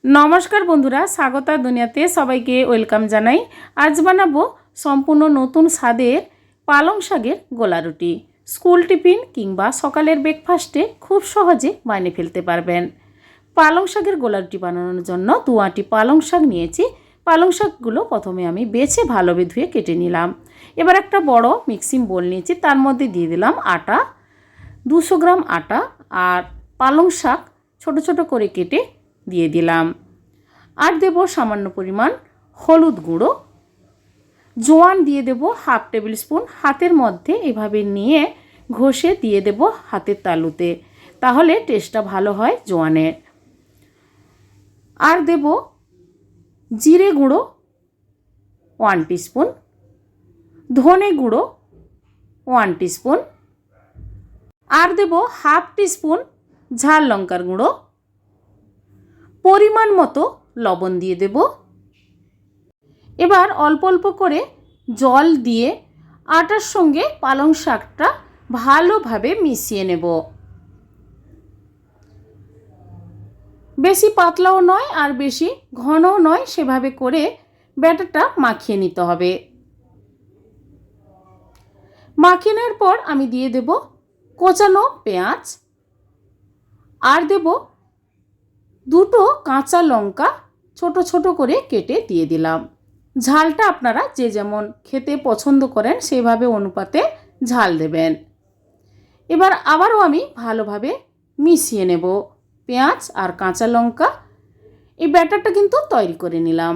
नमस्कार बंधुरा स्वागता दुनियाते सबाइके वेलकाम जानाई। आज बानाबो सम्पूर्ण नतून स्वादेर पालং शाकेर गोला रुटी। स्कूल टिफिन किंबा सकालेर ब्रेकफास्टे खूब सहजे बानिये फेलते पारबेन। पालং शाकेर गोला रुटी बानानोर जन्य 2 आटी पालং शाक नियेछि। पालং शाकगुलो प्रथमे आमि बेছে भालोभाবে धुए केटे निलाम। एबार एकटा बड़ो मिक्सिंग बोल नियेछि, तार मध्ये दिये दिलाम आटा 200 ग्राम आटा और पालং शाक छोटो छोटो करे केटे दिए दिलाम। और देव सामान्य परिमाण हलुद गुड़ो, जोआन दिए देव हाफ टेबिल स्पून। हाथेर मध्य एभावे निये घषे दिए देव हाथेर तालुते, ताहले टेस्टटा भालो हय जोआनेर। और देव जिरे गुड़ो 1 टीस्पून, धने गुड़ो 1 टीस्पून और देव हाफ टीस्पून झाल लंकार गुड़ो, परिमाण मतो लवण दिए देव। एबार अल्प अल्प करे जल दिए आटार संगे पालং शाकटा भालोभाবে मिशिए नेब। बेशी पातलाओ नय और बेशी घनও नय, सेभाবে करे ব্যাটারটা মাখিয়ে নিতে হবে। মাখিয়ে নেওয়ার পর আমি দিয়ে দেব কোচানো পেঁয়াজ আর দেব দুটো কাঁচা লঙ্কা ছোট ছোট করে কেটে দিয়ে দিলাম। ঝালটা আপনারা যে যেমন খেতে পছন্দ করেন সেইভাবে অনুপাতে ঝাল দেবেন। এবার আবারও আমি ভালোভাবে মিশিয়ে নেব পেঁয়াজ আর কাঁচা লঙ্কা। এই ব্যাটারটা কিন্তু তৈরি করে নিলাম।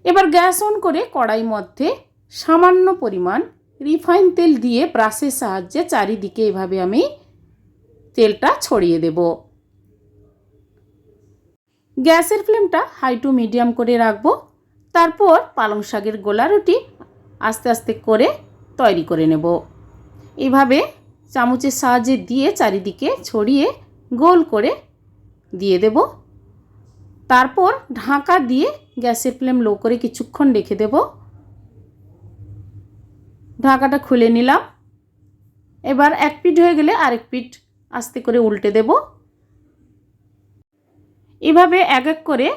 এবার গ্যাস অন করে কড়াই মধ্যে সামান্য পরিমাণ রিফাইন তেল দিয়ে ব্রাশের সাহায্যে চারিদিকে এভাবে আমি তেলটা ছড়িয়ে দেব। গ্যাসের ফ্লেমটা হাই টু মিডিয়াম করে রাখবো। তারপর পালং শাকের গোলা রুটি আস্তে আস্তে করে তৈরি করে নেব। এইভাবে চামচের সাহায্যে দিয়ে চারিদিকে ছড়িয়ে গোল করে দিয়ে দেব। তারপর ঢাকা দিয়ে গ্যাসের ফ্লেম লো করে কিছুক্ষণ রেখে দেব। ঢাকাটা খুলে নিলাম। এবার এক পিঠ হয়ে গেলে আরেক পিঠ আস্তে করে উল্টে দেব। এভাবে এক এক করে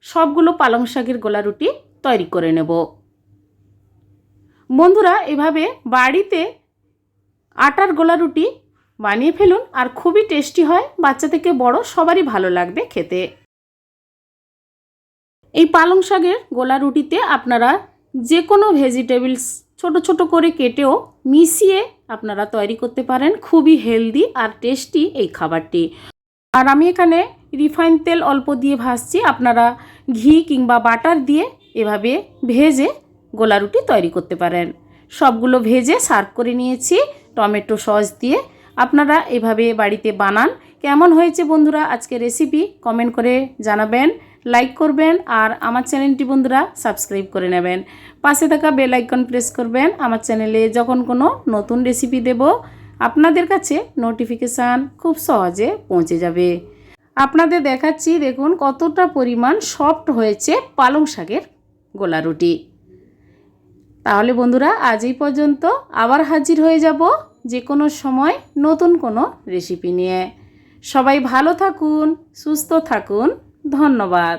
সবগুলো পালং শাকের গোলা রুটি তৈরি করে নেব। বন্ধুরা এভাবে বাড়িতে আটার গোলা রুটি বানিয়ে ফেলুন, আর খুবই টেস্টি হয়। বাচ্চা থেকে বড় সবারই ভালো লাগবে খেতে। এই পালং শাকের গোলা রুটিতে আপনারা যে কোনো ভেজিটেবলস ছোট ছোট করে কেটেও মিশিয়ে আপনারা তৈরি করতে পারেন। খুবই হেলদি আর টেস্টি এই খাবারটি। আর আমি এখানে রিফাইন তেল অল্প দিয়ে ভাজছি, আপনারা ঘি কিংবা বাটার দিয়ে এভাবে ভেজে গোলা রুটি তৈরি করতে পারেন। সবগুলো ভেজে সার্ভ করে নিয়েছি টমেটো সস দিয়ে। আপনারা এভাবে বাড়িতে বানান। কেমন হয়েছে বন্ধুরা আজকের রেসিপি কমেন্ট করে জানাবেন, লাইক করবেন আর আমার চ্যানেলটি বন্ধুরা সাবস্ক্রাইব করে নেবেন। পাশে থাকা বেল আইকন প্রেস করবেন। আমার চ্যানেলে যখন কোনো নতুন রেসিপি দেব আপনাদের কাছে নোটিফিকেশান খুব সহজে পৌঁছে যাবে। আপনাদের দেখাচ্ছি, দেখুন কতটা পরিমাণ সফট হয়েছে পালং শাকের গোলা রুটি। তাহলে বন্ধুরা আজ এই পর্যন্ত, আবার হাজির হয়ে যাব যে কোনো সময় নতুন কোনো রেসিপি নিয়ে। সবাই ভালো থাকুন, সুস্থ থাকুন। ধন্যবাদ।